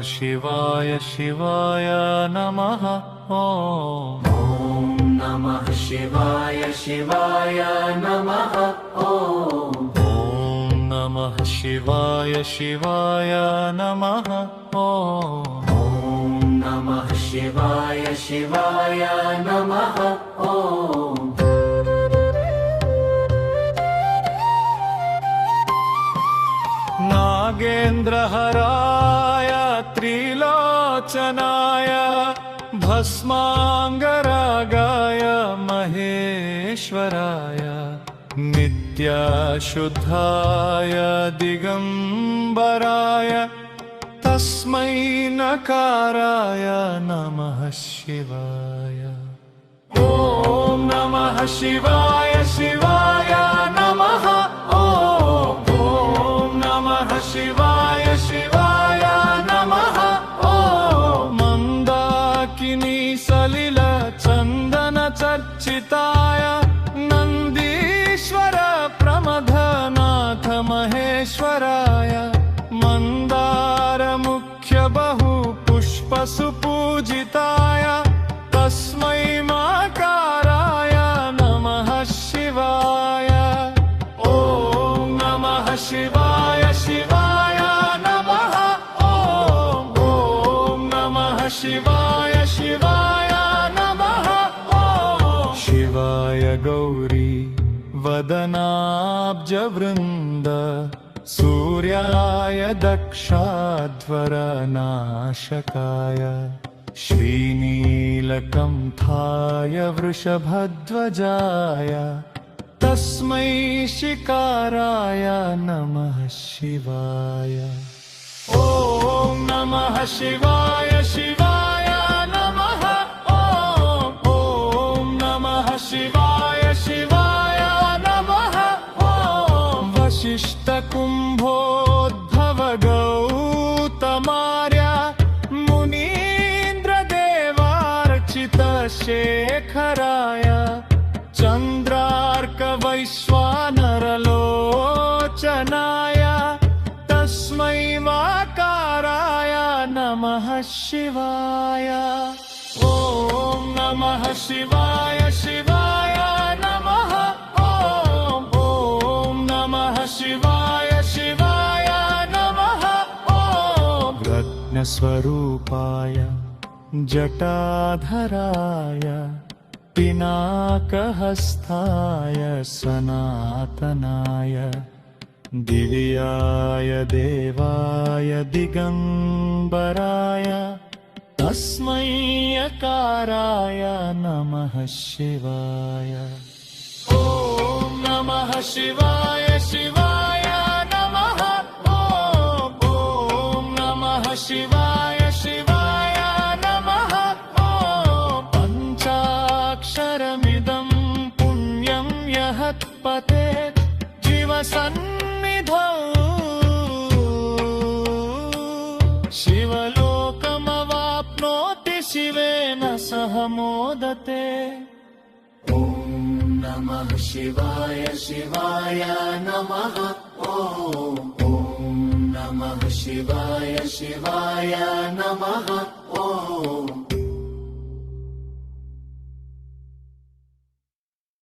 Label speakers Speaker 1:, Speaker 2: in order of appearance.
Speaker 1: शिवाय शिवाय नमः। ॐ
Speaker 2: नमः शिवाय शिवाय नमः। ॐ
Speaker 1: नमः शिवाय शिवाय नमः। ॐ
Speaker 2: नमः शिवाय शिवाय नमः। ॐ
Speaker 1: नागेन्द्रहराय त्रिलोचनाय भस्माङ्गरागाय महेश्वराय नित्याशुद्धाय दिगम्बराय तस्मै नकाराय नमः शिवाय। ॐ नमः शिवाय शिवाय नमः। ॐ नमः शिवाय शिवाय नमः। ॐ मन्दाकिनी सलिल चन्दन चर्चिताय नन्दीश्वर प्रमथनाथ महेश्वराय मन्दार मुख्य बहु पुष्प सुपूजिताय तस्मै माकाराय नमः शिवाय। ॐ नमः शिवाय शिवाय नमः। ॐ नमः शिवाय शिवाय नमः। ॐ शिवाय गौरी वदनाब्जवृन्द सूर्याय दक्षाध्वरनाशकाय श्रीनीलकण्ठाय वृषभध्वजाय तस्मै शिकाराय नमः शिवाय। ॐ नमः शिवाय शिवाय नमः। ॐ नमः शिवाय शिवाय नमः। ॐ वसिष्ठकुम्भोद्भव गौतमार्य मुनीन्द्रदेवार्चित शेखराय चन्द्रार्क वैश्वानरलोचनाय तस्मै माकाराय नमः शिवाय। ॐ नमः शिवाय शिवाय नमः। ॐ नमः शिवाय शिवाय नमः। ॐ रत्नस्वरूपाय जटाधराय पिनाकहस्ताय सनातनाय दिव्याय देवाय दिगम्बराय तस्मै यकाराय नमः शिवाय। ॐ नमः शिवाय शिवाय नमः। ॐ नमः शिवाय शिवाय नमः। पञ्चाक्षरमिदं पुण्यं यः पतेत् जीवसन्निधौ शिवलोकमवाप्नोति शिवेन सह मोदते।
Speaker 2: ॐ नमः शिवाय शिवाय नमः। ॐ नमः शिवाय शिवाय नमः।